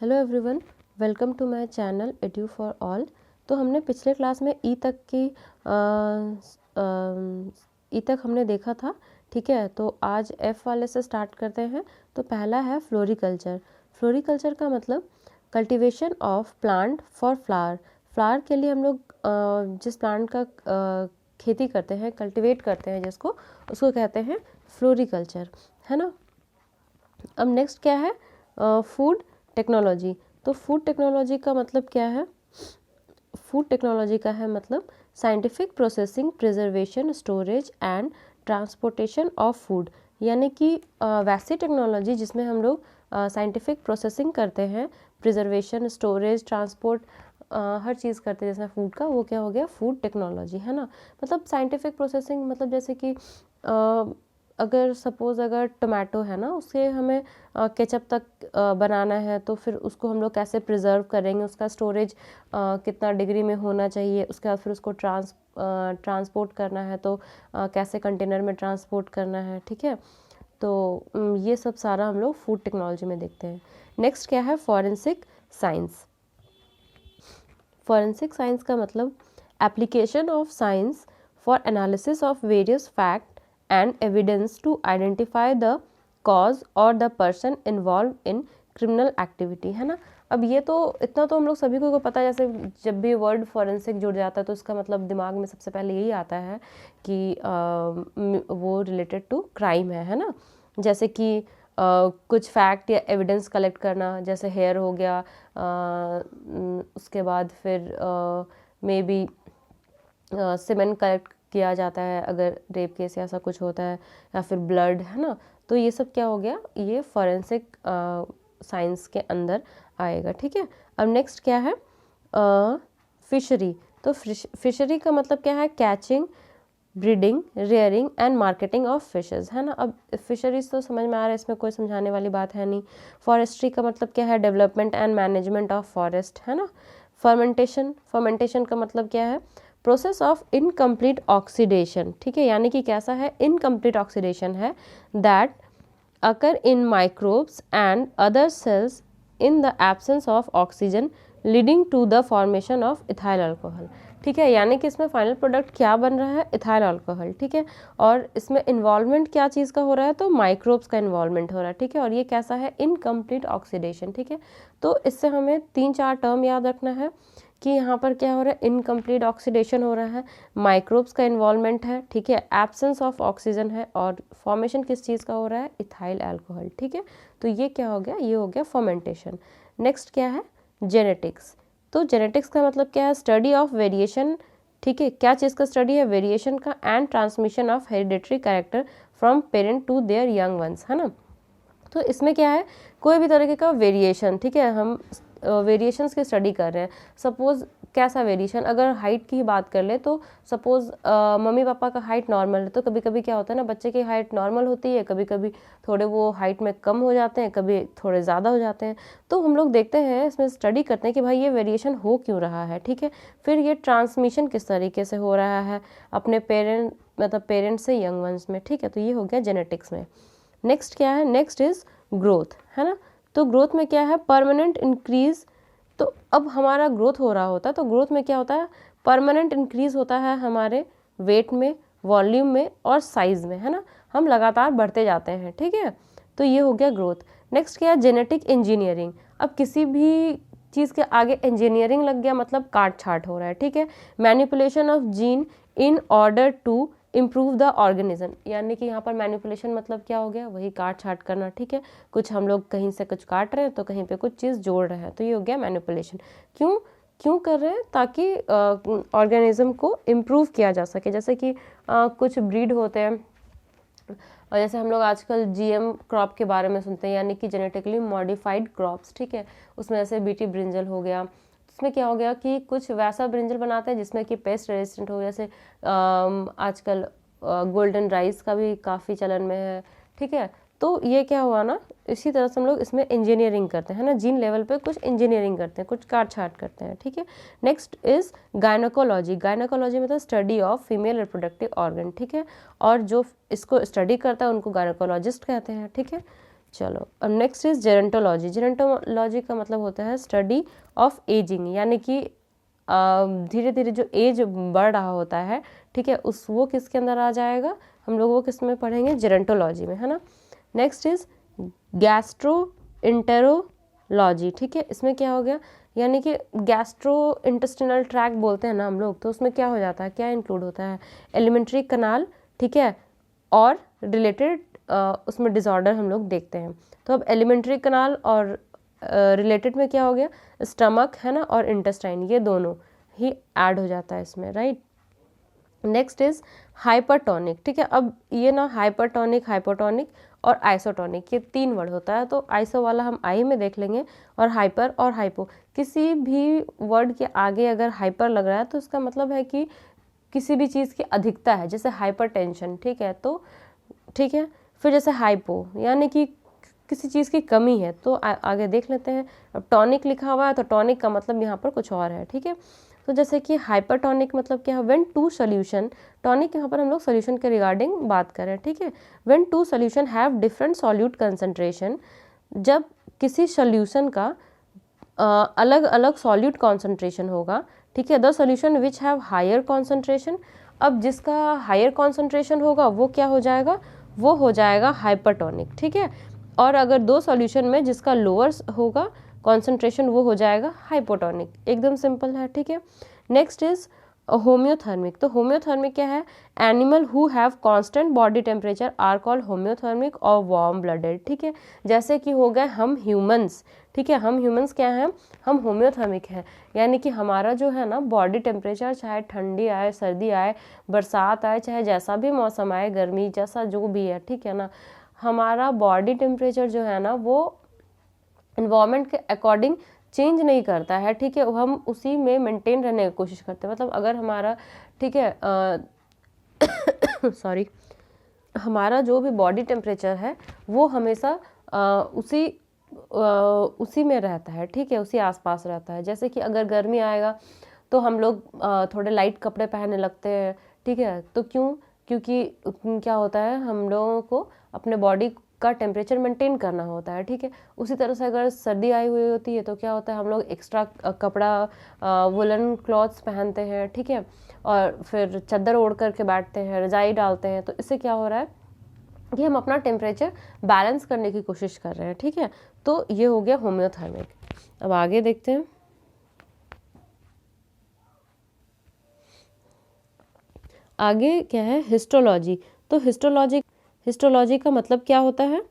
Hello everyone, welcome to my channel edu for all. तो हमने पिछले क्लास में ई तक हमने देखा था। ठीक है, तो आज एफ वाले से स्टार्ट करते हैं। तो पहला है फ्लोरिकल्चर। फ्लोरिकल्चर का मतलब cultivation of plant for flower. Flower के लिए हम लोग जिस प्लांट का खेती करते हैं, कल्टीवेट करते हैं जिसको, उसको कहते हैं फ्लोरिकल्चर, है ना। अब नेक्स्ट क्या है, फूड टेक्नोलॉजी। तो फूड टेक्नोलॉजी का मतलब क्या है? फूड टेक्नोलॉजी का है मतलब scientific processing, preservation, storage and transportation of food. यानी कि वैसी टेक्नोलॉजी जिसमें हम लोग साइंटिफिक प्रोसेसिंग करते हैं, प्रिजर्वेशन, स्टोरेज, ट्रांसपोर्ट, हर चीज़ करते हैं जिसमें फूड का, वो क्या हो गया? फूड टेक्नोलॉजी, है ना। मतलब साइंटिफिक प्रोसेसिंग मतलब जैसे कि अगर सपोज़ अगर टोमेटो है ना, उसे हमें केचप तक बनाना है, तो फिर उसको हम लोग कैसे प्रिजर्व करेंगे, उसका स्टोरेज कितना डिग्री में होना चाहिए, उसके बाद फिर उसको ट्रांसपोर्ट करना है तो कैसे कंटेनर में ट्रांसपोर्ट करना है। ठीक है, तो ये सब सारा हम लोग फूड टेक्नोलॉजी में देखते हैं। नेक्स्ट क्या है? Forensic science. फॉरेंसिक साइंस का मतलब application of science for analysis of various fact and evidence to identify the cause or the person involved in criminal activity, है ना। अब ये तो इतना तो हम लोग सभी को पता है, जैसे जब भी वर्ड फॉरेंसिक जुड़ जाता है तो इसका मतलब दिमाग में सबसे पहले यही आता है कि वो रिलेटेड टू क्राइम है ना। जैसे कि कुछ फैक्ट या एविडेंस कलेक्ट करना, जैसे हेयर हो गया, उसके बाद फिर मे बी सीमेंट कलेक्ट किया जाता है अगर रेप केस या ऐसा कुछ होता है, या फिर ब्लड, है ना। तो ये सब क्या हो गया? ये फॉरेंसिक साइंस के अंदर आएगा। ठीक है, अब नेक्स्ट क्या है? फिशरी। तो फिशरी का मतलब क्या है? Catching, breeding, rearing and marketing of fishes, है ना। अब फिशरीज तो समझ में आ रहा है, इसमें कोई समझाने वाली बात है नहीं। फॉरेस्ट्री का मतलब क्या है? Development and management of forest, है ना। फर्मेंटेशन। फर्मेंटेशन का मतलब क्या है? Process of incomplete oxidation. ठीक है, यानी कि कैसा है? इनकम्प्लीट ऑक्सीडेशन है that occur in microbes and other cells in the absence of oxygen leading to the formation of ethyl alcohol. ठीक है, यानी कि इसमें फाइनल प्रोडक्ट क्या बन रहा है? Ethyl alcohol. ठीक है, और इसमें इन्वॉल्वमेंट क्या चीज़ का हो रहा है? तो माइक्रोब्स का इन्वॉल्वमेंट हो रहा है। ठीक है, और ये कैसा है? Incomplete oxidation. ठीक है, तो इससे हमें 3-4 टर्म याद रखना है कि यहाँ पर क्या हो रहा है? इनकम्प्लीट ऑक्सीडेशन हो रहा है, माइक्रोब्स का इन्वॉल्वमेंट है, ठीक है, एब्सेंस ऑफ ऑक्सीजन है, और फॉर्मेशन किस चीज़ का हो रहा है? Ethyl alcohol. ठीक है, तो ये क्या हो गया? ये हो गया फर्मेंटेशन। नेक्स्ट क्या है? जेनेटिक्स। तो जेनेटिक्स का मतलब क्या है? Study of variation. ठीक है, क्या चीज़ का स्टडी है? वेरिएशन का and transmission of hereditary character from parent to their young ones, है ना। तो इसमें क्या है? कोई भी तरीके का वेरिएशन, ठीक है, हम वेरिएशंस की स्टडी कर रहे हैं। सपोज़ कैसा वेरिएशन? अगर हाइट की बात कर ले तो सपोज़ मम्मी पापा का हाइट नॉर्मल है, तो कभी कभी क्या होता है ना, बच्चे की हाइट नॉर्मल होती है, कभी कभी थोड़े वो हाइट में कम हो जाते हैं, कभी थोड़े ज़्यादा हो जाते हैं। तो हम लोग देखते हैं, इसमें स्टडी करते हैं कि भाई ये वेरिएशन हो क्यों रहा है। ठीक है, फिर ये ट्रांसमिशन किस तरीके से हो रहा है अपने पेरेंट्स से यंग वंस में। ठीक है, तो ये हो गया जेनेटिक्स में। नेक्स्ट क्या है? नेक्स्ट इज ग्रोथ, है ना। तो ग्रोथ में क्या है? Permanent increase. तो अब हमारा ग्रोथ हो रहा होता है, तो ग्रोथ में क्या होता है? परमानेंट इंक्रीज होता है हमारे वेट में, वॉल्यूम में और साइज में, है ना। हम लगातार बढ़ते जाते हैं। ठीक है, तो ये हो गया ग्रोथ। नेक्स्ट क्या है? Genetic engineering. अब किसी भी चीज़ के आगे इंजीनियरिंग लग गया मतलब काट छाट हो रहा है। ठीक है, manipulation of gene in order to improve the organism. यानी कि यहाँ पर मैनिपुलेशन मतलब क्या हो गया? वही काट छाट करना। ठीक है, कुछ हम लोग कहीं से कुछ काट रहे हैं तो कहीं पे कुछ चीज़ जोड़ रहे हैं, तो ये हो गया मैनिपुलेशन। क्यों कर रहे हैं? ताकि ऑर्गेनिज्म को इम्प्रूव किया जा सके। जैसे कि कुछ ब्रीड होते हैं, और जैसे हम लोग आजकल जीएम क्रॉप के बारे में सुनते हैं, यानी कि जेनेटिकली मॉडिफाइड क्रॉप्स। ठीक है, उसमें जैसे बीटी ब्रिंजल हो गया, इसमें क्या हो गया कि कुछ वैसा ब्रिंजल बनाते हैं जिसमें कि पेस्ट रेजिस्टेंट हो, जैसे आजकल गोल्डन राइस का भी काफ़ी चलन में है। ठीक है, तो ये क्या हुआ ना, इसी तरह से हम लोग इसमें इंजीनियरिंग करते हैं ना, जीन लेवल पे कुछ इंजीनियरिंग करते हैं, कुछ काट छाट करते हैं। ठीक है, नेक्स्ट इज गायनोकोलॉजी। गायनोकोलॉजी मतलब study of female reproductive organ. ठीक है, और जो इसको स्टडी करता है उनको गायनोकोलॉजिस्ट कहते हैं। ठीक है, चलो अब नेक्स्ट इज जेरेंटोलॉजी। जेरेंटोलॉजी का मतलब होता है स्टडी ऑफ एजिंग, यानी कि धीरे धीरे जो एज बढ़ रहा होता है, ठीक है, उस वो किसके अंदर आ जाएगा, हम लोग वो किस में पढ़ेंगे, जेरेंटोलॉजी में, है ना। नेक्स्ट इज गैस्ट्रोइंटेरोलॉजी, ठीक है, इसमें क्या हो गया, यानी कि गैस्ट्रो इंटेस्टिनल ट्रैक्ट बोलते हैं ना हम लोग, तो उसमें क्या हो जाता है, क्या इंक्लूड होता है, एलिमेंट्री कनाल, ठीक है, और रिलेटेड उसमें डिसऑर्डर हम लोग देखते हैं। तो अब एलिमेंट्री कनाल और रिलेटेड में क्या हो गया, स्टमक, है ना, और इंटेस्टाइन, ये दोनों ही ऐड हो जाता है इसमें, राइट। नेक्स्ट इज हाइपरटोनिक, ठीक है। अब ये ना हाइपरटोनिक, हाइपोटोनिक और आइसोटोनिक, ये 3 वर्ड होता है। तो आइसो वाला हम आई में देख लेंगे, और हाइपर और हाइपो, किसी भी वर्ड के आगे अगर हाइपर लग रहा है तो इसका मतलब है कि किसी भी चीज़ की अधिकता है, जैसे हाइपरटेंशन, ठीक है, तो ठीक है। फिर जैसे हाइपो यानी कि किसी चीज़ की कमी है, तो आगे देख लेते हैं। अब टॉनिक लिखा हुआ है तो टॉनिक का मतलब यहाँ पर कुछ और है, ठीक है। तो जैसे कि हाइपरटोनिक मतलब क्या है, व्हेन टू सोल्यूशन, टॉनिक यहाँ पर हम लोग सोल्यूशन के रिगार्डिंग बात कर रहे हैं, ठीक है। When two solution have different solute concentration, जब किसी सोल्यूशन का अलग अलग सॉल्यूट कॉन्सेंट्रेशन होगा, ठीक है। The solution which have higher concentration, अब जिसका हायर कॉन्सेंट्रेशन होगा वो क्या हो जाएगा, वो हो जाएगा हाइपरटोनिक, ठीक है। और अगर 2 सॉल्यूशन में जिसका लोअर होगा कॉन्सेंट्रेशन, वो हो जाएगा हाइपोटोनिक, एकदम सिंपल है, ठीक है। Next is homeothermic. तो होम्योथर्मिक क्या है, animal who have constant body temperature are called homeothermic और वार्म ब्लडेड, ठीक है। जैसे कि हो गए हम ह्यूमंस, ठीक है, हम ह्यूमंस क्या हैं, हम होम्योथर्मिक हैं, यानी कि हमारा जो है ना बॉडी टेम्परेचर, चाहे ठंडी आए, सर्दी आए, बरसात आए, चाहे जैसा भी मौसम आए, गर्मी जैसा जो भी है, ठीक है ना, हमारा बॉडी टेम्परेचर जो है ना वो इन्वायरमेंट के अकॉर्डिंग चेंज नहीं करता है, ठीक है। हम उसी में मेंटेन रहने की कोशिश करते हैं। मतलब अगर हमारा, ठीक है, सॉरी, हमारा जो भी बॉडी टेम्परेचर है वो हमेशा उसी में रहता है, ठीक है, उसी आसपास रहता है। जैसे कि अगर गर्मी आएगा तो हम लोग थोड़े लाइट कपड़े पहनने लगते हैं, ठीक है। तो क्योंकि क्या होता है, हम लोगों को अपने बॉडी का टेम्परेचर मेंटेन करना होता है, ठीक है। उसी तरह से अगर सर्दी आई हुई होती है तो क्या होता है, हम लोग एक्स्ट्रा कपड़ा वुलन क्लॉथ्स पहनते हैं, ठीक है, और फिर चादर ओढ़ करके बैठते हैं, रजाई डालते हैं। तो इससे क्या हो रहा है कि हम अपना टेम्परेचर बैलेंस करने की कोशिश कर रहे हैं, ठीक है। तो ये हो गया होम्योथर्मिक। अब आगे देखते हैं, आगे क्या है, हिस्टोलॉजी। तो हिस्टोलॉजी का मतलब क्या होता है,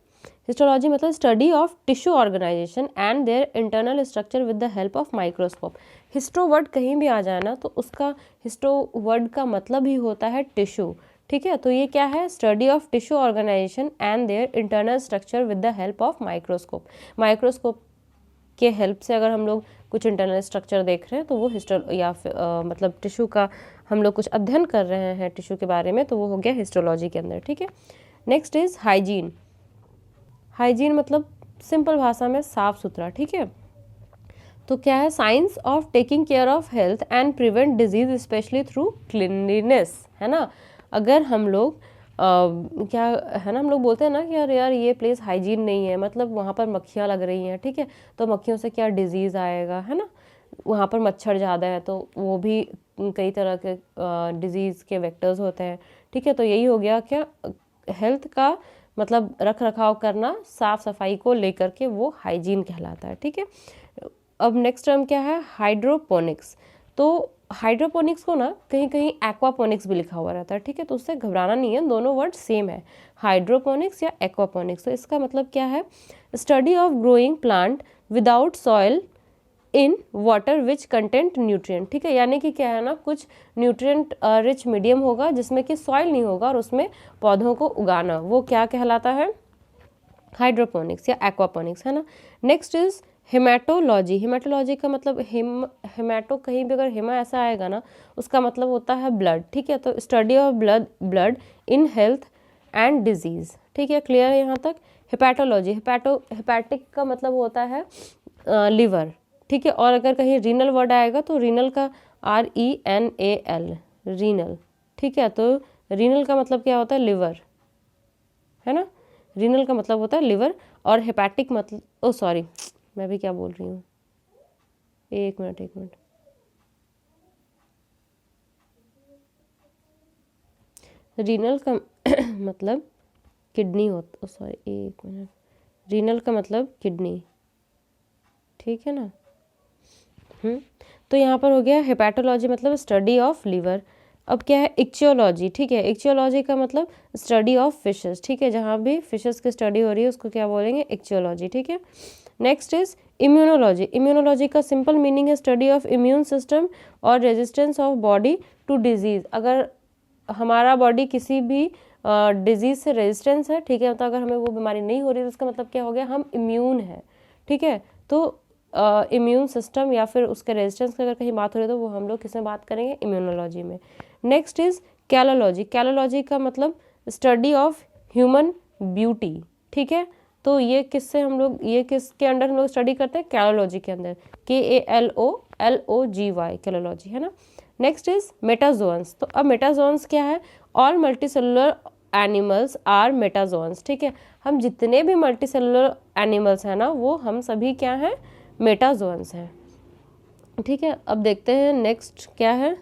हिस्टोलॉजी मतलब study of tissue organisation and their internal structure with the help of microscope. Histo word कहीं भी आ जाए ना तो उसका हिस्टो वर्ड का मतलब ही होता है टिश्यू, ठीक है। तो ये क्या है, study of tissue organisation and their internal structure with the help of microscope. Microscope के हेल्प से अगर हम लोग कुछ इंटरनल स्ट्रक्चर देख रहे हैं तो वो या मतलब टिश्यू का हम लोग कुछ अध्ययन कर रहे हैं टिश्यू के बारे में, तो वो हो गया हिस्टोलॉजी के अंदर, ठीक है। Next is hygiene. हाइजीन मतलब सिंपल भाषा में साफ सुथरा, ठीक है। तो क्या है, science of taking care of health and prevent disease specially through cleanliness, है ना। अगर हम लोग क्या है ना, हम लोग बोलते हैं ना कि यार ये प्लेस हाइजीन नहीं है, मतलब वहाँ पर मक्खियाँ लग रही हैं, ठीक है, तो मक्खियों से क्या डिजीज़ आएगा, है ना। वहाँ पर मच्छर ज़्यादा है तो वो भी कई तरह के डिजीज़ के वेक्टर्स होते हैं, ठीक है। तो यही हो गया क्या, हेल्थ का मतलब रख रखाव करना, साफ सफाई को लेकर के वो हाइजीन कहलाता है, ठीक है। अब नेक्स्ट टर्म क्या है, हाइड्रोपोनिक्स। तो हाइड्रोपोनिक्स को ना कहीं कहीं एक्वापोनिक्स भी लिखा हुआ रहता है, ठीक है, तो उससे घबराना नहीं है, दोनों वर्ड सेम है, हाइड्रोपोनिक्स या एक्वापोनिक्स। तो इसका मतलब क्या है, study of growing plant without soil in water which content nutrient, ठीक है। यानी कि क्या है ना, कुछ न्यूट्रिएंट रिच मीडियम होगा जिसमें कि सॉइल नहीं होगा और उसमें पौधों को उगाना, वो क्या कहलाता है, हाइड्रोपोनिक्स या एक्वापोनिक्स, है ना। Next is haematology. हेमाटोलॉजी का मतलब हेमाटो, कहीं भी अगर हेमा ऐसा आएगा ना उसका मतलब होता है ब्लड, ठीक है। तो study of blood in health and disease, ठीक है, क्लियर है यहाँ तक। हेपेटोलॉजी, हेपेटिक का मतलब होता है लिवर, ठीक है। और अगर कहीं रीनल वर्ड आएगा तो रीनल का RENAL, रीनल, ठीक है। तो रीनल का मतलब क्या होता है, लिवर, है ना, रीनल का मतलब होता है लिवर। और हेपेटिक मतलब ओ सॉरी मैं भी क्या बोल रही हूँ, एक मिनट रीनल का मतलब किडनी होता, सॉरी एक मिनट, रीनल का मतलब किडनी, ठीक है ना। तो यहाँ पर हो गया हेपेटोलॉजी मतलब स्टडी ऑफ लिवर। अब क्या है इक्चियोलॉजी, ठीक है, इक्चियोलॉजी का मतलब स्टडी ऑफ फिशेस, ठीक है, जहाँ भी फिशेस की स्टडी हो रही है उसको क्या बोलेंगे, इक्चियोलॉजी, ठीक है। Next is immunology. इम्यूनोलॉजी का सिंपल मीनिंग है स्टडी ऑफ इम्यून सिस्टम और resistance of body to disease. अगर हमारा बॉडी किसी भी डिजीज से रेजिस्टेंस है, ठीक है, तो अगर हमें वो बीमारी नहीं हो रही तो उसका मतलब क्या हो गया, हम इम्यून है, ठीक है। तो इम्यून सिस्टम या फिर उसके रेजिस्टेंस की अगर कहीं बात हो रही है तो वो हम लोग किसमें बात करेंगे, इम्यूनोलॉजी में। Next is कैलोलॉजी। कैलोलॉजी का मतलब स्टडी ऑफ ह्यूमन ब्यूटी, ठीक है। तो ये किससे हम लोग, ये किसके अंडर हम लोग स्टडी करते हैं, कैलोलॉजी के अंदर, KALOLOGY, कैलोलॉजी, है ना। Next is metazoans. तो अब मेटाजोन्स क्या है, all multicellular animals are metazoans, ठीक है। हम जितने भी मल्टीसेलुलर एनिमल्स हैं ना वो हम सभी क्या हैं, मेटाजोन्स हैं, ठीक है। अब देखते हैं नेक्स्ट क्या है,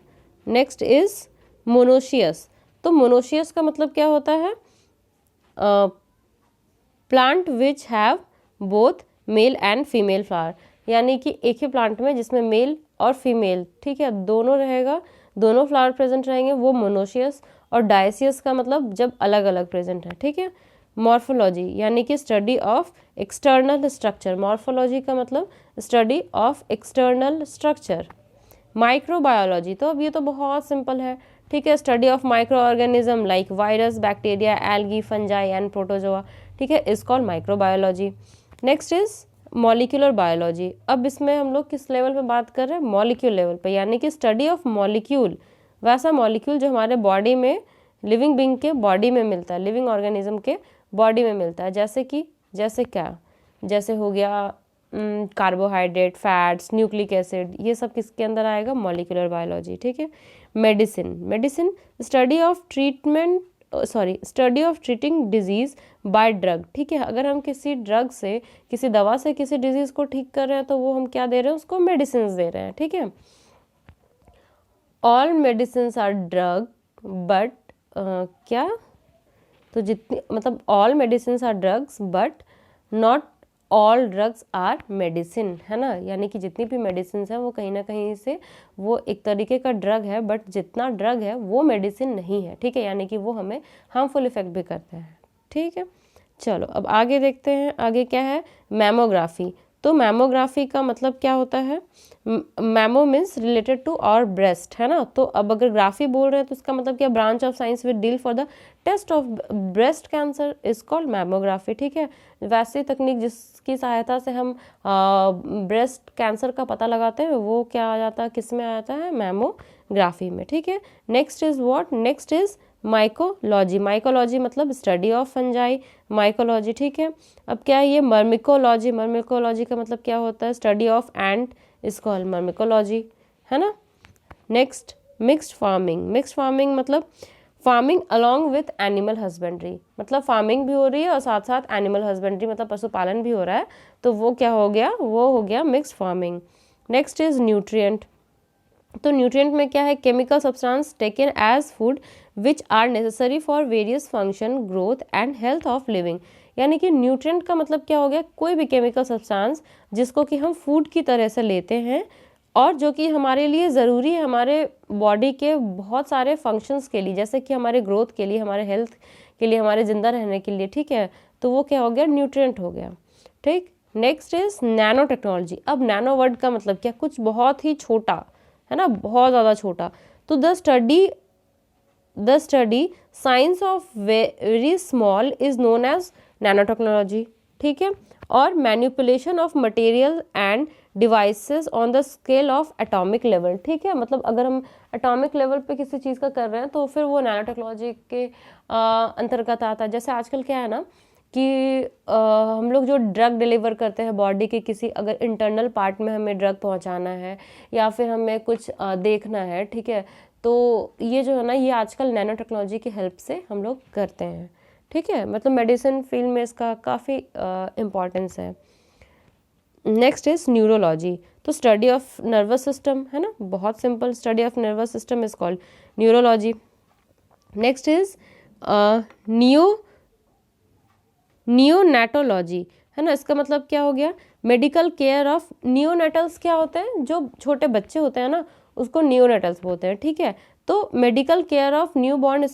नेक्स्ट इज मोनोशियस। तो मोनोशियस का मतलब क्या होता है, plant which have both male and female flower, यानी कि एक ही प्लांट में जिसमें मेल और फीमेल, ठीक है, दोनों रहेगा, दोनों फ्लावर प्रेजेंट रहेंगे, वो मोनोशियस। और डायसियस का मतलब जब अलग अलग प्रेजेंट है, ठीक है। मॉर्फोलॉजी यानी कि study of external structure. Morphology का मतलब study of external structure. Microbiology, तो अब ये तो बहुत सिंपल है, ठीक है, study of micro organism like virus, bacteria, algae, fungi and protozoa, ठीक है, is called microbiology. Next is molecular biology. अब इसमें हम लोग किस लेवल पे बात कर रहे हैं, मॉलिक्यूल लेवल पे, यानी कि स्टडी ऑफ मॉलिक्यूल, वैसा मॉलिक्यूल जो हमारे बॉडी में, लिविंग बींग के बॉडी में मिलता है, लिविंग ऑर्गेनिज्म के बॉडी में मिलता है, जैसे कि जैसे क्या, जैसे हो गया कार्बोहाइड्रेट, फैट्स, न्यूक्लिक एसिड, ये सब किसके अंदर आएगा, मॉलिक्यूलर बायोलॉजी, ठीक है। Medicine. Medicine study of treatment, study of treating disease bye drug, ठीक है। अगर हम किसी ड्रग से, किसी दवा से किसी डिजीज को ठीक कर रहे हैं तो वो हम क्या दे रहे हैं, उसको मेडिसिन दे रहे हैं, ठीक है। All medicine are drug but क्या, तो जितनी मतलब all medicine are drugs but not all drugs are medicine, है ना, यानी कि जितनी भी मेडिसिन है वो कहीं ना कहीं से वो एक तरीके का ड्रग है, बट जितना ड्रग है वो मेडिसिन नहीं है, ठीक है, यानी कि वो हमें हार्मफुल इफेक्ट भी करते हैं, ठीक है। चलो अब आगे देखते हैं, आगे क्या है, मैमोग्राफी। तो मैमोग्राफी का मतलब क्या होता है, मैमो मीन्स रिलेटेड टू और ब्रेस्ट, है ना। तो अब अगर ग्राफी बोल रहे हैं तो इसका मतलब क्या, branch of science with deal for the test of breast cancer is called mammography, ठीक है। वैसी तकनीक जिसकी सहायता से हम ब्रेस्ट कैंसर का पता लगाते हैं वो क्या आ जाता है, किस में आ जाता है, मैमोग्राफी में, ठीक है। Next is what, next is mycology. Mycology मतलब स्टडी ऑफ फंजाई, माइकोलॉजी, ठीक है। अब क्या है ये मर्मिकोलॉजी। मर्मिकोलॉजी का मतलब क्या होता है, study of ant is called myrmecology, है ना। Next mixed farming. Mixed farming मतलब farming along with animal husbandry, मतलब फार्मिंग भी हो रही है और साथ साथ एनिमल हस्बेंड्री मतलब पशुपालन भी हो रहा है, तो वो क्या हो गया, वो हो गया mixed farming. Next is nutrient. तो न्यूट्रिएंट में क्या है, chemical substance taken as food which are necessary for various function, growth and health of living, यानी कि न्यूट्रिएंट का मतलब क्या हो गया, कोई भी केमिकल सब्सटेंस जिसको कि हम फूड की तरह से लेते हैं और जो कि हमारे लिए ज़रूरी है, हमारे बॉडी के बहुत सारे फंक्शंस के लिए, जैसे कि हमारे ग्रोथ के लिए, हमारे हेल्थ के लिए, हमारे ज़िंदा रहने के लिए, ठीक है, तो वो क्या हो गया, न्यूट्रिएंट हो गया, ठीक। Next is nano technology. अब नैनो वर्ड का मतलब क्या, कुछ बहुत ही छोटा, है ना, बहुत ज़्यादा छोटा। तो the study science of very small is known as nano technology, ठीक है। और manipulation of material and devices on the scale of atomic level, ठीक है, मतलब अगर हम एटॉमिक लेवल पे किसी चीज़ का कर रहे हैं तो फिर वो नैनो टेक्नोलॉजी के अंतर्गत आता है। जैसे आजकल क्या है ना कि हम लोग जो ड्रग डिलीवर करते हैं बॉडी के किसी अगर इंटरनल पार्ट में हमें ड्रग पहुंचाना है या फिर हमें कुछ देखना है, ठीक है, तो ये जो है ना ये आजकल नैनो टेक्नोलॉजी की हेल्प से हम लोग करते हैं, ठीक है, मतलब मेडिसिन फील्ड में इसका काफ़ी इम्पोर्टेंस है। नेक्स्ट इज न्यूरोलॉजी, तो स्टडी ऑफ नर्वस सिस्टम है ना, बहुत simple, study of nervous system is called neurology. Next is neonatology है ना, इसका मतलब क्या हो गया, मेडिकल केयर ऑफ नियोनेटल्स। क्या होते हैं, जो छोटे बच्चे होते हैं ना उसको नियोनेटल्स बोलते हैं, ठीक है। तो medical care of newborn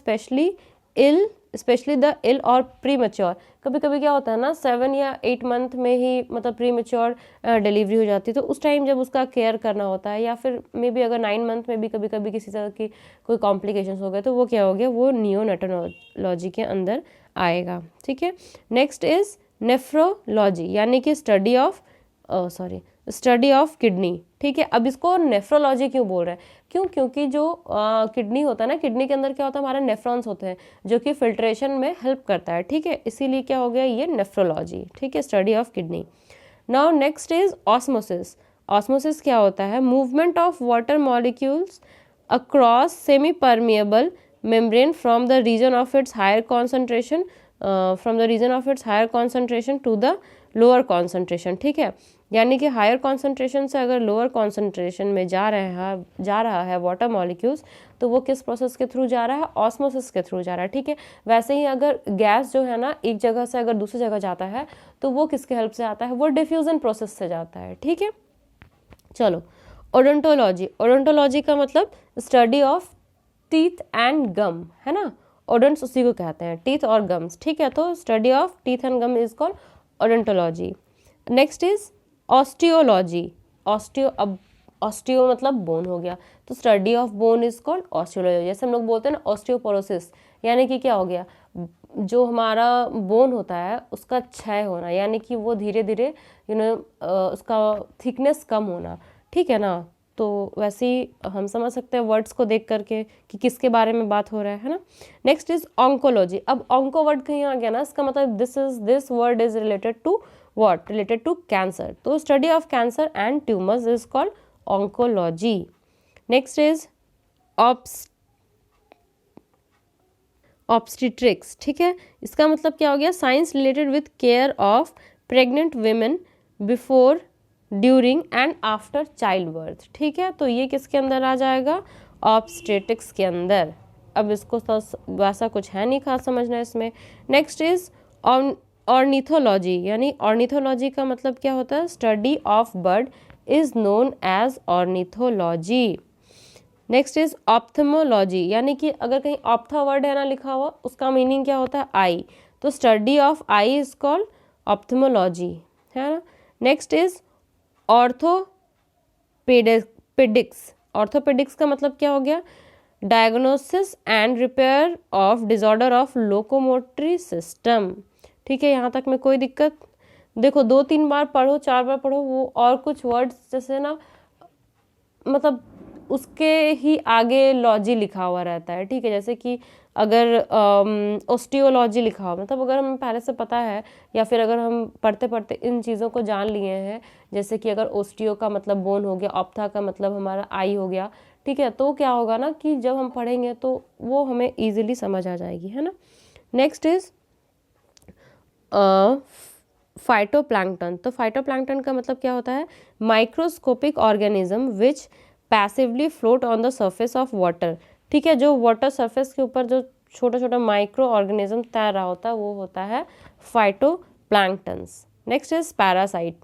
specially the ill और प्री मेच्योर। कभी कभी क्या होता है ना 7 या 8 मंथ में ही मतलब प्री मेच्योर डिलीवरी हो जाती है, तो उस टाइम जब उसका केयर करना होता है, या फिर मे बी अगर 9 मंथ में भी कभी कभी किसी तरह की कोई कॉम्प्लिकेशंस हो गए, तो वो क्या हो गया, वो नियोनेटोलॉजी के अंदर आएगा, ठीक है। नेक्स्ट इज नेफ्रोलॉजी, यानी कि स्टडी ऑफ किडनी, ठीक है। अब इसको नेफ्रोलॉजी क्यों बोल रहे हैं, क्योंकि जो किडनी होता है ना, किडनी के अंदर क्या होता है, हमारे नेफ्रॉन्स होते हैं जो कि फिल्ट्रेशन में हेल्प करता है, ठीक है, इसीलिए क्या हो गया ये नेफ्रोलॉजी, ठीक है, study of kidney. Now next is osmosis. Osmosis क्या होता है, movement of water molecules across semi permeable membrane from the region of its higher concentration to the lower concentration, ठीक है। यानी कि हायर कॉन्सेंट्रेशन से अगर लोअर कॉन्सेंट्रेशन में जा रहा है वाटर मॉलिक्यूल्स, तो वो किस प्रोसेस के थ्रू जा रहा है, ऑस्मोसिस के थ्रू जा रहा है, ठीक है। वैसे ही अगर गैस जो है ना एक जगह से अगर दूसरी जगह जाता है, तो वो किसके हेल्प से आता है, वो डिफ्यूजन प्रोसेस से जाता है, ठीक है। चलो, ओडोंटोलॉजी का मतलब स्टडी ऑफ टीथ एंड गम है ना, ओडेंट्स उसी को कहते हैं, टीथ और गम्स, ठीक है। तो study of teeth and gum is called odontology. Next is osteology. Osteo मतलब बोन हो गया, तो study of bone is called osteology. जैसे हम लोग बोलते हैं ना ऑस्टियोपोरोसिस, यानी कि क्या हो गया, जो हमारा बोन होता है उसका क्षय होना, यानी कि वो धीरे धीरे उसका थिकनेस कम होना, ठीक है ना। तो वैसे ही हम समझ सकते हैं वर्ड्स को देख करके कि किसके बारे में बात हो रहा है ना। Next is oncology. अब ऑन्को वर्ड कहीं आ गया ना, इसका मतलब this word is related to what, related to cancer. तो study of cancer and tumours is called oncology. Next is obstetrics, ठीक है। इसका मतलब क्या हो गया, science related with care of pregnant women before, during and after child birth, ठीक है। तो ये किसके अंदर आ जाएगा, ऑब्स्टेट्रिक्स के अंदर। अब इसको वैसा कुछ है नहीं खास समझना इसमें। नेक्स्ट इज ऑर्निथोलॉजी, यानी ऑर्निथोलॉजी का मतलब क्या होता है, study of bird is known as ornithology. Next is ophthalmology, यानी कि अगर कहीं ऑप्था वर्ड है ना लिखा हुआ, उसका मीनिंग क्या होता है, आई, तो study of eye is called ophthalmology, है ना। Next is orthopaedics. ऑर्थोपेडिक्स का मतलब क्या हो गया, diagnosis and repair of disorder of locomotory system, ठीक है। यहाँ तक में कोई दिक्कत, देखो 2-3 बार पढ़ो, 4 बार पढ़ो, वो और कुछ वर्ड्स जैसे ना मतलब उसके ही आगे लॉजी लिखा हुआ रहता है, ठीक है। जैसे कि अगर ऑस्टियोलॉजी लिखा हुआ, मतलब अगर हमें पहले से पता है या फिर अगर हम पढ़ते पढ़ते इन चीज़ों को जान लिए हैं, जैसे कि अगर ऑस्टियो का मतलब बोन हो गया, ऑप्था का मतलब हमारा आई हो गया, ठीक है, तो क्या होगा ना कि जब हम पढ़ेंगे तो वो हमें ईजिली समझ आ जाएगी, है ना। Next is phytoplankton. तो फाइटोप्लैंक्टन का मतलब क्या होता है, microscopic organism which passively float on the surface of water, ठीक है। जो वाटर सरफेस के ऊपर जो छोटा छोटा माइक्रो ऑर्गेनिज्म तैर रहा होता है वो होता है phytoplanktons. Next is parasite,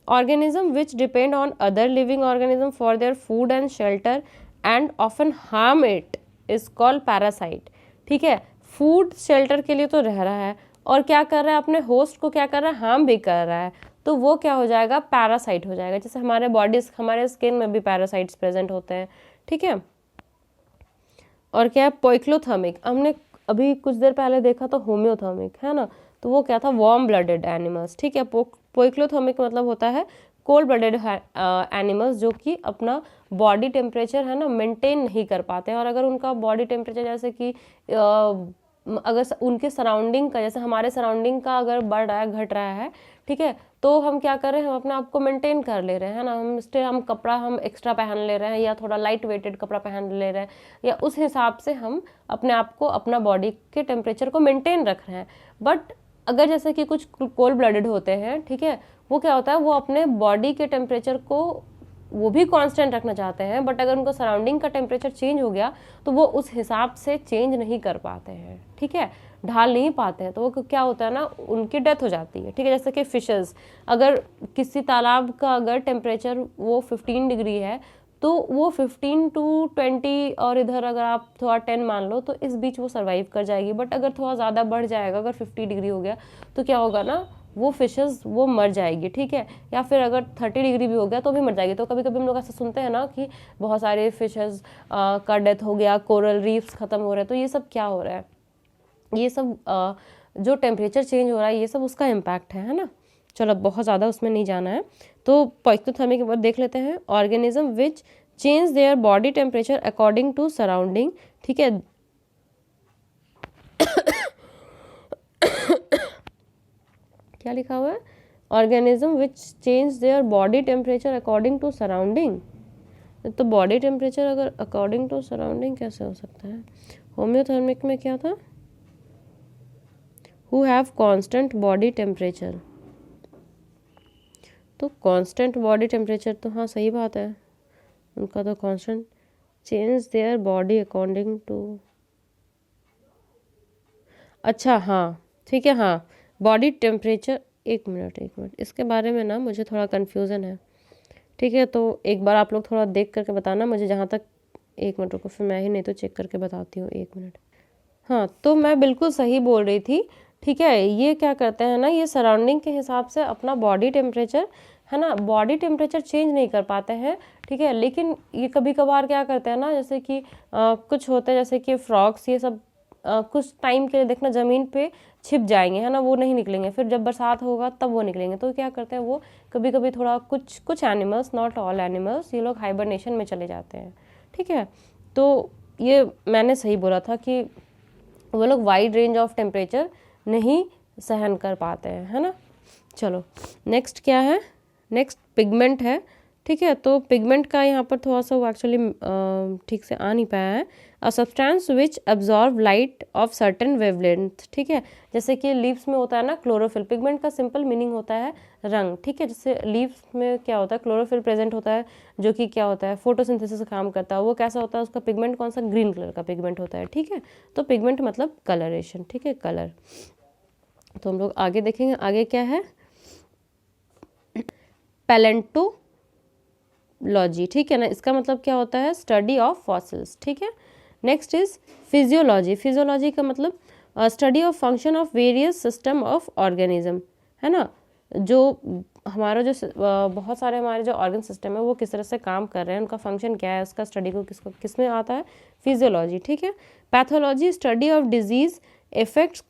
organism which depend on other living organism for their food and shelter and often harm it is called parasite, ठीक है। फूड शेल्टर के लिए तो रह रहा है और क्या कर रहा है, अपने होस्ट को क्या कर रहा है, हार्म भी कर रहा है, तो वो क्या हो जाएगा, पैरासाइट हो जाएगा। जैसे हमारे स्किन में भी पैरासाइट्स प्रेजेंट होते हैं, ठीक है। और क्या है, पोइक्लोथर्मिक, हमने अभी कुछ देर पहले देखा तो होम्योथर्मिक, है ना, तो वो क्या था, वार्म ब्लडेड एनिमल्स, ठीक है। पोइक्लोथर्मिक मतलब होता है कोल्ड ब्लडेड एनिमल्स जो कि अपना बॉडी टेम्परेचर है ना मेंटेन नहीं कर पाते हैं, और अगर उनका बॉडी टेम्परेचर जैसे कि अगर उनके सराउंडिंग का, जैसे हमारे सराउंडिंग का अगर बढ़ रहा है, घट रहा है, ठीक है, तो हम क्या कर रहे हैं, हम अपने आप को मेंटेन कर ले रहे हैं ना, हम कपड़ा हम एक्स्ट्रा पहन ले रहे हैं या थोड़ा लाइट वेटेड कपड़ा पहन ले रहे हैं, या उस हिसाब से हम अपने आप को, अपना बॉडी के टेम्परेचर को मेंटेन रख रहे हैं। बट अगर जैसे कि कुछ कोल्ड ब्लडेड होते हैं, ठीक है, वो क्या होता है, वो अपने बॉडी के टेम्परेचर को वो भी कांस्टेंट रखना चाहते हैं, बट अगर उनका सराउंडिंग का टेम्परेचर चेंज हो गया तो वो उस हिसाब से चेंज नहीं कर पाते हैं, ठीक है, ढाल नहीं पाते हैं, तो वो क्या होता है ना, उनकी डेथ हो जाती है, ठीक है। जैसे कि फिशेस, अगर किसी तालाब का अगर टेम्परेचर वो 15 डिग्री है तो वो 15 to 20, और इधर अगर आप थोड़ा 10 मान लो, तो इस बीच वो सर्वाइव कर जाएगी। बट अगर थोड़ा ज़्यादा बढ़ जाएगा, अगर 50 डिग्री हो गया, तो क्या होगा ना, वो फिशेस वो मर जाएगी, ठीक है, या फिर अगर 30 डिग्री भी हो गया तो भी मर जाएगी। तो कभी कभी हम लोग ऐसा सुनते हैं ना कि बहुत सारे फिशेस का डेथ हो गया, कोरल रीफ्स खत्म हो रहे हैं, तो ये सब क्या हो रहा है, ये सब जो टेम्परेचर चेंज हो रहा है, ये सब उसका इम्पैक्ट है ना। चलो बहुत ज़्यादा उसमें नहीं जाना है, तो पोइक्टोथर्मी के बाद देख लेते हैं। Organism which change their body temperature according to surrounding, ठीक है। क्या लिखा हुआ है, organism which change their body temperature according to surrounding. तो बॉडी टेम्परेचर अगर अकॉर्डिंग टू सराउंडिंग कैसे हो सकता है, होम्योथर्मिक में क्या था, who have constant body temperature. तो कांस्टेंट बॉडी टेम्परेचर, तो हाँ सही बात है, उनका तो constant, change their body according to, अच्छा हाँ ठीक है, हाँ बॉडी टेम्परेचर, एक मिनट, इसके बारे में ना मुझे थोड़ा कन्फ्यूज़न है, ठीक है, तो एक बार आप लोग थोड़ा देख करके बताना मुझे, जहाँ तक, एक मिनट रुको, फिर मैं ही नहीं तो चेक करके बताती हूँ, एक मिनट। हाँ, तो मैं बिल्कुल सही बोल रही थी, ठीक है। ये क्या करते हैं ना, ये सराउंडिंग के हिसाब से अपना बॉडी टेम्परेचर, है ना, बॉडी टेम्परेचर चेंज नहीं कर पाते हैं, ठीक है। लेकिन ये कभी कभार क्या करते हैं ना, जैसे कि कुछ होते हैं, जैसे कि फ्रॉग्स, ये सब कुछ टाइम के लिए देखना ज़मीन पे छिप जाएंगे, है ना, वो नहीं निकलेंगे, फिर जब बरसात होगा तब वो निकलेंगे। तो क्या करते हैं वो, कभी कभी थोड़ा कुछ एनिमल्स, नॉट ऑल एनिमल्स, ये लोग हाइबरनेशन में चले जाते हैं, ठीक है। तो ये मैंने सही बोला था कि वो लोग वाइड रेंज ऑफ टेम्परेचर नहीं सहन कर पाते हैं, है ना। चलो नेक्स्ट क्या है, नेक्स्ट पिगमेंट है, ठीक है। तो पिगमेंट का यहाँ पर थोड़ा सा वो एक्चुअली ठीक से आ नहीं पाया है। A substance which absorb light of certain wavelength, ठीक है। जैसे कि लीव्स में होता है ना क्लोरोफिल, पिगमेंट का सिंपल मीनिंग होता है रंग, ठीक है। जैसे लीव्स में क्या होता है, क्लोरोफिल प्रेजेंट होता है, जो कि क्या होता है, फोटोसिंथेसिस का काम करता है। वो कैसा होता है, उसका पिगमेंट कौन सा, ग्रीन कलर का पिगमेंट होता है, ठीक है। तो पिगमेंट मतलब कलरेशन, ठीक है, कलर। तो हम लोग आगे देखेंगे, आगे क्या है, पैलेंटोलॉजी, ठीक है ना, इसका मतलब क्या होता है, स्टडी ऑफ फॉसिल्स, ठीक है। नेक्स्ट इज फिजियोलॉजी, फिजियोलॉजी का मतलब study of function of various system of organism, है ना। जो हमारा जो बहुत सारे हमारे जो ऑर्गन सिस्टम है वो किस तरह से काम कर रहे हैं, उनका फंक्शन क्या है, उसका स्टडी को किस में आता है, फिजियोलॉजी, ठीक है। Pathology, study of disease, effects,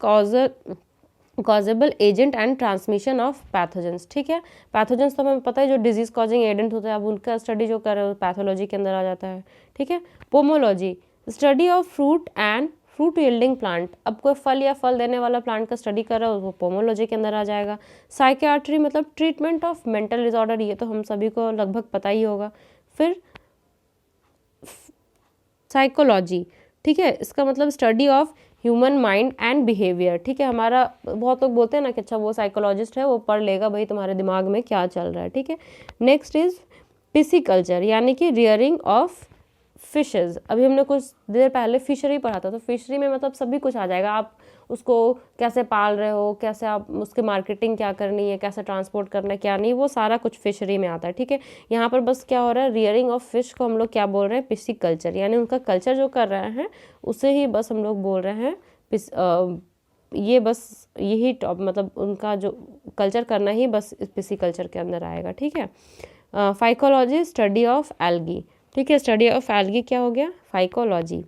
causable agent and transmission of pathogens, ठीक है। पैथोजेंस तो हमें पता है, जो डिजीज कॉजिंग एजेंट होता है, अब उनका स्टडी जो कर रहे हो पैथोलॉजी के अंदर आ जाता है, ठीक है। Pomology, study of fruit and fruit yielding plant, अब कोई फल या फल देने वाला प्लांट का स्टडी कर रहा हो वो पोमोलॉजी के अंदर आ जाएगा। साइकियाट्री मतलब ट्रीटमेंट ऑफ मेंटल डिसऑर्डर, ये तो हम सभी को लगभग पता ही होगा। फिर साइकोलॉजी, ठीक है, इसका मतलब study of human mind and behaviour, ठीक है। हमारा बहुत लोग बोलते हैं ना कि अच्छा वो साइकोलॉजिस्ट है, वो पढ़ लेगा भाई तुम्हारे दिमाग में क्या चल रहा है, ठीक है। नेक्स्ट इज पिसिकल्चर, यानी कि रियरिंग ऑफ फिशेज। अभी हमने कुछ देर पहले फिशरी पढ़ा था, तो फिशरी में मतलब सभी कुछ आ जाएगा, आप उसको कैसे पाल रहे हो, कैसे आप उसके मार्केटिंग क्या करनी है, कैसे ट्रांसपोर्ट करना है, क्या नहीं, वो सारा कुछ फिशरी में आता है, ठीक है। यहाँ पर बस क्या हो रहा है, रियरिंग ऑफ फिश को हम लोग क्या बोल रहे हैं, पिसिकल्चर, यानी उनका कल्चर जो कर रहे हैं उसे ही बस हम लोग बोल रहे हैं ये बस यही टॉप, मतलब उनका जो कल्चर करना ही बस पिसिकल्चर के अंदर आएगा, ठीक है। फाइकोलॉजी, स्टडी ऑफ एल्गी, ठीक है, स्टडी ऑफ एल्गी क्या हो गया, फाइकोलॉजी।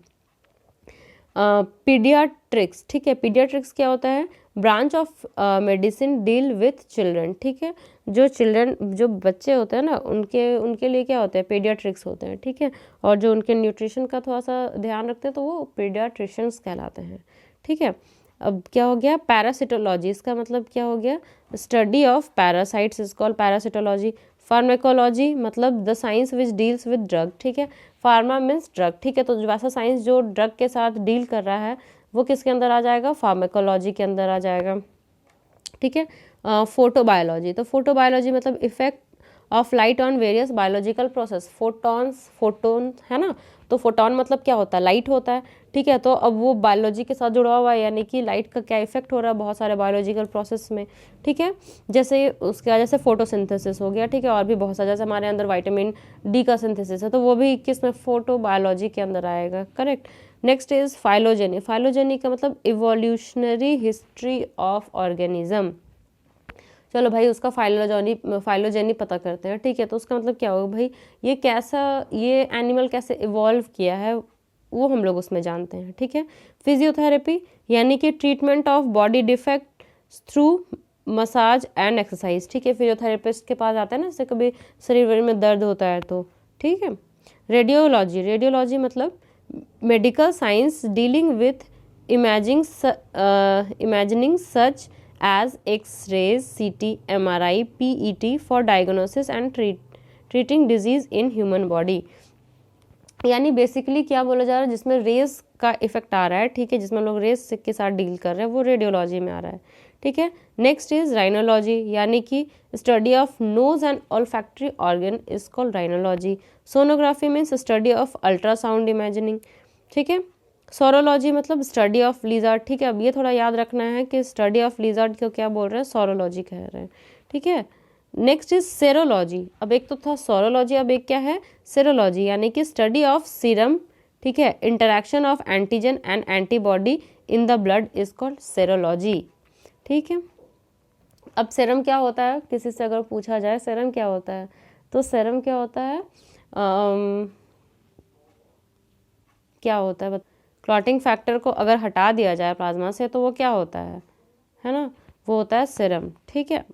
पीडियाट्रिक्स, ठीक है, पीडियाट्रिक्स क्या होता है, branch of medicine deal with children, ठीक है। जो चिल्ड्रन, जो बच्चे होते हैं ना, उनके लिए क्या होते हैं, पीडियाट्रिक्स होते हैं, ठीक है। और जो उनके न्यूट्रिशन का थोड़ा सा ध्यान रखते हैं तो वो पीडियाट्रिशियंस कहलाते हैं, ठीक है। अब क्या हो गया, पैरासिटोलॉजी, इसका मतलब क्या हो गया, study of parasites is called parasitology. Pharmacology मतलब the science which deals with drug, ठीक है, फार्मा मीन्स ड्रग, ठीक है, तो वैसा साइंस जो ड्रग के साथ डील कर रहा है वो किसके अंदर आ जाएगा, फार्मेकोलॉजी के अंदर आ जाएगा, ठीक है। फोटोबायोलॉजी, तो फोटोबायोलॉजी मतलब effect of light on various biological process, photons, photon है ना, तो फोटोन मतलब क्या होता है, लाइट होता है, ठीक है। तो अब वो बायोलॉजी के साथ जुड़ा हुआ है, यानी कि लाइट का क्या इफेक्ट हो रहा है बहुत सारे बायोलॉजिकल प्रोसेस में, ठीक है। जैसे उसके वजह से फोटोसिंथेसिस हो गया, ठीक है, और भी बहुत सारा, जैसे हमारे अंदर विटामिन डी का सिंथेसिस है तो वो भी किस में, फोटोबायोलॉजी के अंदर आएगा, correct. Next is phylogeny, phylogeny का मतलब इवोल्यूशनरी हिस्ट्री ऑफ ऑर्गेनिज्म। चलो भाई उसका फाइलोजेनी पता करते हैं, ठीक है, तो उसका मतलब क्या होगा भाई, ये कैसा, ये एनिमल कैसे इवॉल्व किया है वो हम लोग उसमें जानते हैं, ठीक है। फिजियोथेरेपी यानी कि treatment of body defect through massage and exercise, ठीक है, फिजियोथेरेपिस्ट के पास आता है ना, जैसे कभी शरीर में दर्द होता है तो, ठीक है। रेडियोलॉजी, रेडियोलॉजी मतलब medical science dealing with imagining such as X-rays, CT, MRI, PET for diagnosis and treating disease in human body। यानी बेसिकली क्या बोला जा रहा है, जिसमें रेस का इफेक्ट आ रहा है, ठीक है, जिसमें लोग रेस के साथ डील कर रहे हैं वो रेडियोलॉजी में आ रहा है, ठीक है। नेक्स्ट इज राइनोलॉजी, यानी कि study of nose and olfactory organ is called rhinology. Sonography means study of ultrasound imagining, ठीक है। सोरोलॉजी मतलब स्टडी ऑफ लिजर्ड, ठीक है, अब ये थोड़ा याद रखना है कि स्टडी ऑफ लिजर्ड को क्या बोल रहे हैं, सोरोलॉजी कह रहे हैं, ठीक है। नेक्स्ट इज सेरोलॉजी, अब एक तो था सोरोलॉजी, अब एक क्या है, सेरोलॉजी, यानी कि स्टडी ऑफ सीरम, ठीक है, interaction of antigen and antibody in the blood is called serology, ठीक है। अब सेरम क्या होता है, किसी से अगर पूछा जाए सेरम क्या होता है, तो सेरम क्या होता है, क्या होता है, क्लॉटिंग फैक्टर को अगर हटा दिया जाए प्लाज्मा से तो वो क्या होता है ना, वो होता है सीरम, ठीक है।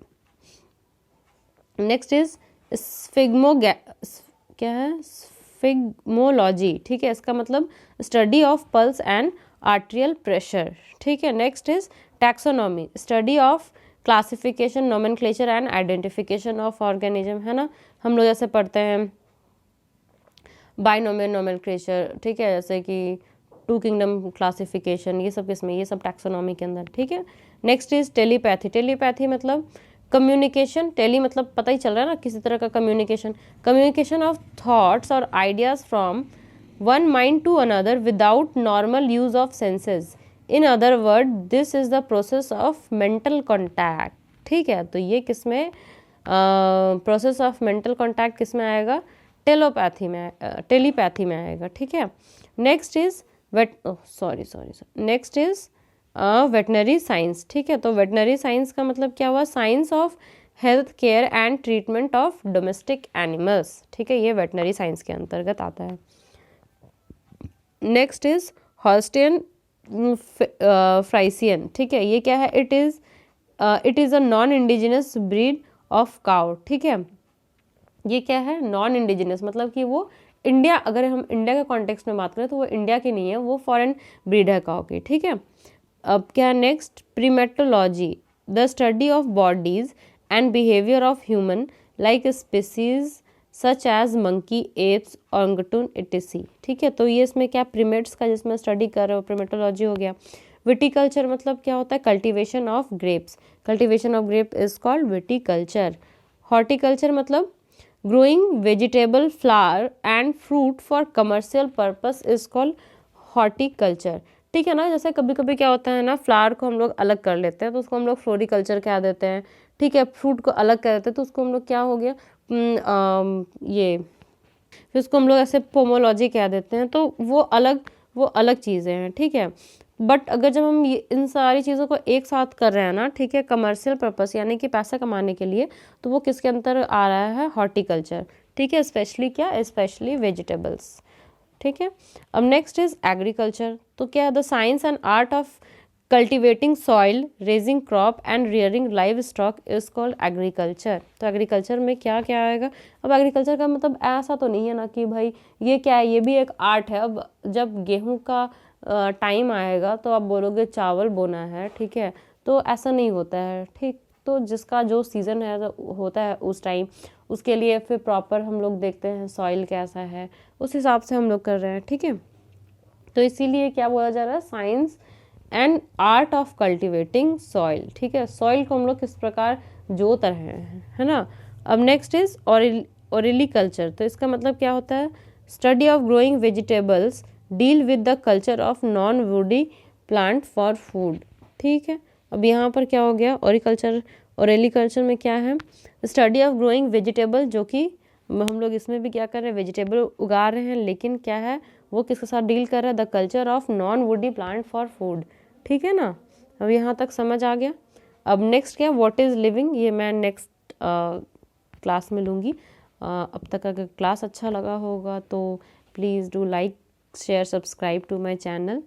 नेक्स्ट इज क्या है, स्फिग्मोलॉजी, ठीक है, इसका मतलब study of pulse and arterial pressure, ठीक है। Next is taxonomy, study of classification, nomenclature and identification of organism, है ना, हम लोग जैसे पढ़ते हैं बाइनोमियल नोमेनक्लेचर, ठीक है, जैसे कि टू किंगडम क्लासिफिकेशन, ये सब किसमें, ये सब टैक्सोनॉमी के अंदर, ठीक है। नेक्स्ट इज टेलीपैथी, टेलीपैथी मतलब कम्युनिकेशन, टेली मतलब पता ही चल रहा है ना, किसी तरह का कम्युनिकेशन, कम्युनिकेशन ऑफ थॉट्स और ideas from one mind to another without normal use of senses, in other word this is the process of mental contact, ठीक है। तो ये किसमें, प्रोसेस ऑफ मेंटल कॉन्टैक्ट किसमें आएगा, टेलीपैथी में आएगा, ठीक है। Next is next is veterinary science, ठीक है, तो वेटनरी साइंस का मतलब क्या हुआ, science of health care and treatment of domestic animals, ठीक है, ये वेटनरी साइंस के अंतर्गत आता है। नेक्स्ट इज हॉल्स्टियन फ्राइसियन, ठीक है, ये क्या है, it is a non indigenous breed of cow, ठीक है, ये क्या है, नॉन इंडिजिनस मतलब कि वो इंडिया, अगर हम इंडिया के कॉन्टेक्स्ट में बात करें तो वो इंडिया की नहीं है, वो फॉरेन ब्रीड है काऊ की, ठीक है। अब क्या next, primatology, the study of bodies and behaviour of human like species such as monkey, apes, orangutan etcetera, ठीक है, तो ये इसमें क्या, प्रीमेट्स का जिसमें स्टडी कर रहे हो, प्रीमेटोलॉजी हो गया। विटिकल्चर मतलब क्या होता है, cultivation of grapes, cultivation of grape is called viticulture. Horticulture मतलब growing vegetable, flower and fruit for commercial purpose is called horticulture, ठीक है ना। जैसे कभी कभी क्या होता है ना, फ्लावर को हम लोग अलग कर लेते हैं तो उसको हम लोग फ्लोरिकल्चर कह देते हैं, ठीक है, फ्रूट को अलग कर देते हैं तो उसको हम लोग क्या हो गया, ये फिर उसको हम लोग ऐसे पोमोलॉजी कह देते हैं, तो वो अलग चीज़ें हैं, ठीक है। बट अगर जब हम इन सारी चीज़ों को एक साथ कर रहे हैं ना, ठीक है, कमर्शियल पर्पस यानी कि पैसा कमाने के लिए, तो वो किसके अंदर आ रहा है, हॉर्टिकल्चर, ठीक है, स्पेशली वेजिटेबल्स, ठीक है। अब नेक्स्ट इज एग्रीकल्चर, तो क्या है, the science and art of cultivating soil, raising crop and rearing live stock is called agriculture. तो एग्रीकल्चर में क्या क्या आएगा, अब एग्रीकल्चर का मतलब ऐसा तो नहीं है ना कि भाई ये क्या है, ये भी एक आर्ट है। अब जब गेहूं का टाइम आएगा तो आप बोलोगे चावल बोना है, ठीक है, तो ऐसा नहीं होता है, ठीक। तो जिसका जो सीज़न है होता है उस टाइम, उसके लिए फिर प्रॉपर हम लोग देखते हैं सॉइल कैसा है, उस हिसाब से हम लोग कर रहे हैं, ठीक है। तो इसीलिए क्या बोला जा रहा है, science and art of cultivating soil, ठीक है। सॉइल को हम लोग किस प्रकार जोत रहे हैं, है ना। अब नेक्स्ट इज ओरिली कल्चर। तो इसका मतलब क्या होता है, study of growing vegetables deal with the culture of non woody plant for food, ठीक है। अब यहाँ पर क्या हो गया, ओरेली कल्चर में क्या है, स्टडी ऑफ ग्रोइंग वेजिटेबल, जो कि हम लोग इसमें भी क्या कर रहे हैं, वेजिटेबल उगा रहे हैं, लेकिन क्या है वो किसके साथ डील कर रहा है, the culture of non woody plant for food, ठीक है ना। अब यहाँ तक समझ आ गया। अब नेक्स्ट क्या, व्हाट इज़ लिविंग, ये मैं नेक्स्ट क्लास में लूँगी। अब तक अगर क्लास अच्छा लगा होगा तो please do like share subscribe to my channel.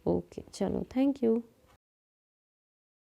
Okay, चलो, थैंक यू।